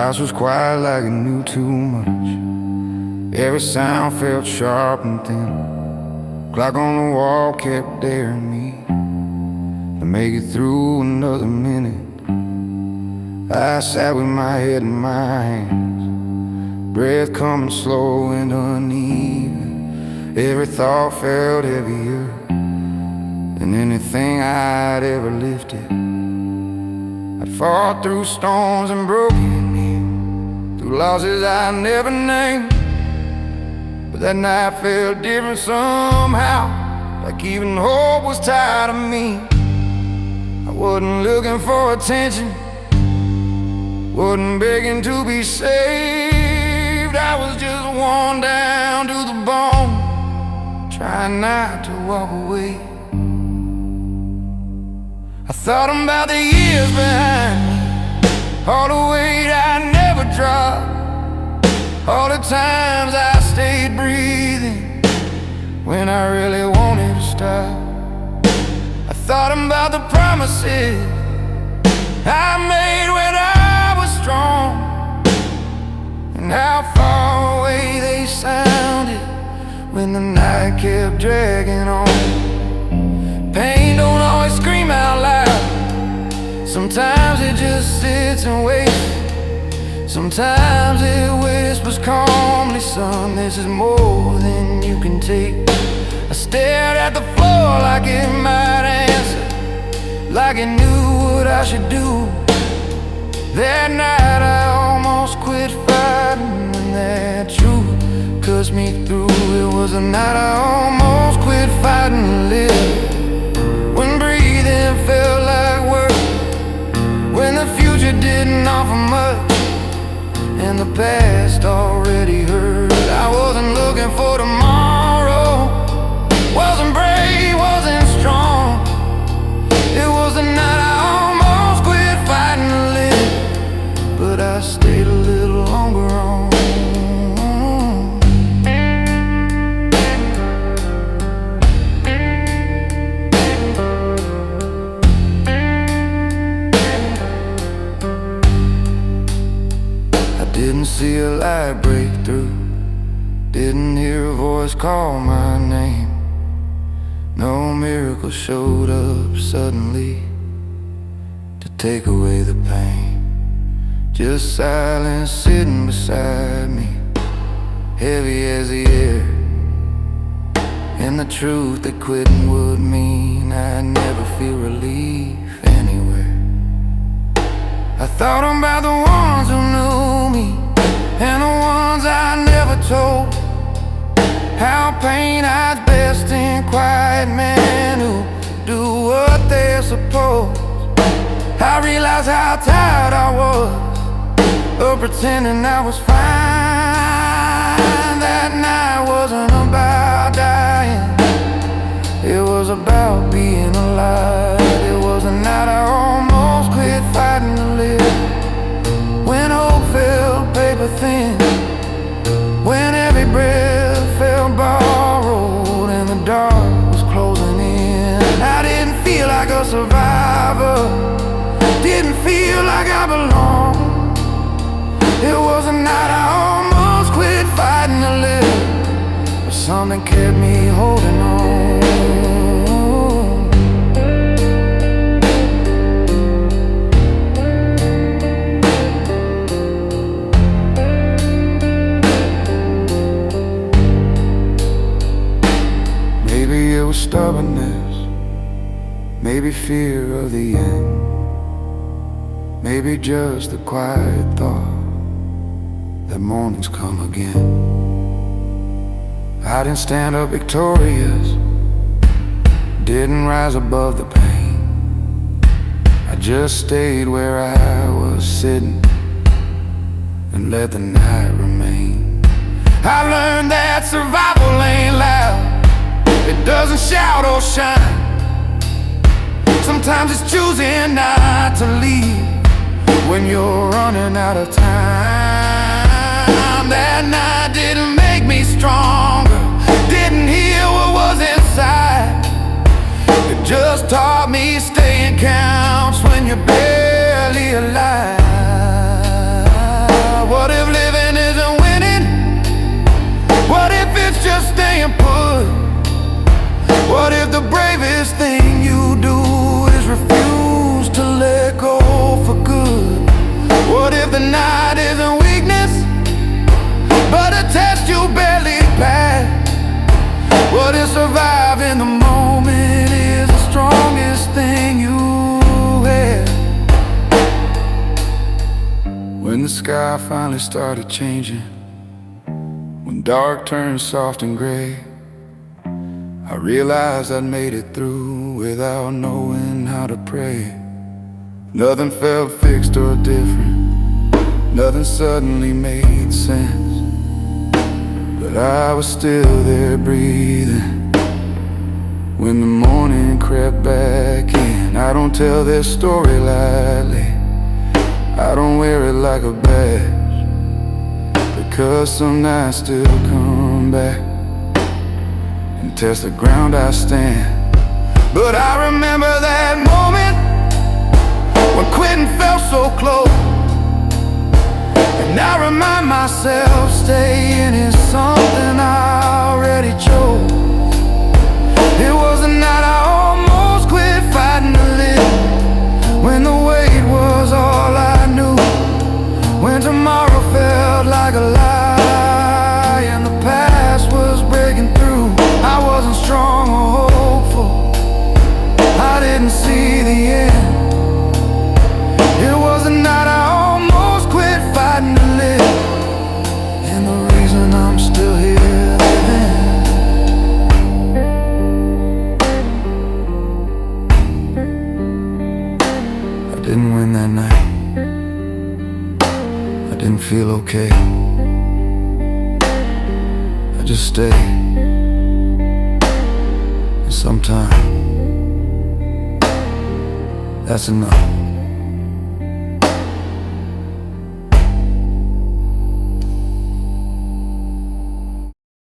house was quiet like it knew too much. Every sound felt sharp and thin. Clock on the wall kept daring me to make it through another minute. I sat with my head in my hands, breath coming slow and uneven. Every thought felt heavier than anything I'd ever lifted. I'd fought through storms and broken, through losses I never named. But that night felt different somehow, like even hope was tired of me. I wasn't looking for attention, wasn't begging to be saved. I was just worn down to the bone, trying not to walk away. I thought about the years behind me, all the weight I never dropped, all the times I stayed breathing when I really wanted to stop. I thought about the promises I made when I was strong, and how far away they sounded when the night kept dragging on. Pain don't always scream out loud, sometimes it just sits and waits. Sometimes it whispers calmly, son, this is more than you can take. I stared at the floor like it might answer, like it knew what I should do. That night I almost quit fighting, and that truth cuts me through. It was the night I almost quit fighting to live, when breathing felt like work, when the future didn't offer much, and the past already hurt. I wasn't looking for tomorrow, wasn't brave, wasn't strong. It was the night I almost quit fighting to live, but I stayed a little longer on. Didn't see a light break through, didn't hear a voice call my name. No miracle showed up suddenly to take away the pain. Just silence sitting beside me, heavy as the air, and the truth that quitting would mean I'd never feel relief anywhere. I thought about the ones who knew me and the ones I never told, how pain hides best in quiet men who do what they're supposed. I realized how tired I was of pretending I was fine. That night wasn't about dying, it was about being alive. It was the night I almost quit fighting to live, when hope felt paper thin, when every breath felt borrowed and the dark was closing in. I didn't feel like a survivor, didn't feel like I belonged. It was a night I almost quit fighting to live, but something kept me holding on. Stubbornness, maybe fear of the end, maybe just the quiet thought that mornings come again. I didn't stand up victorious, didn't rise above the pain. I just stayed where I was sitting and let the night remain. I learned that survival ain't loud, it doesn't shout or shine. Sometimes it's choosing not to leave when you're running out of time. That night didn't make me stronger, didn't heal what was inside. It just taught me staying counts when you're barely alive. sky finally started changing, when dark turned soft and gray, I realized I'd made it through without knowing how to pray. Nothing felt fixed or different, nothing suddenly made sense, but I was still there breathing when the morning crept back in. I don't tell this story lightly, I don't wear it like a badge, because some nights still come back and test the ground I stand. But I remember that moment when quitting felt so close, and I remind myself staying is something I already chose. It was the night I almost quit fighting to live, when the weight was all I knew, when tomorrow felt like a lie and the past was breaking through. I wasn't strong or hopeful, I didn't see the end. It was the night I almost quit fighting to live, and the reason I'm still here living. I didn't win that night, I didn't feel okay, I just stayed. And sometimes that's enough.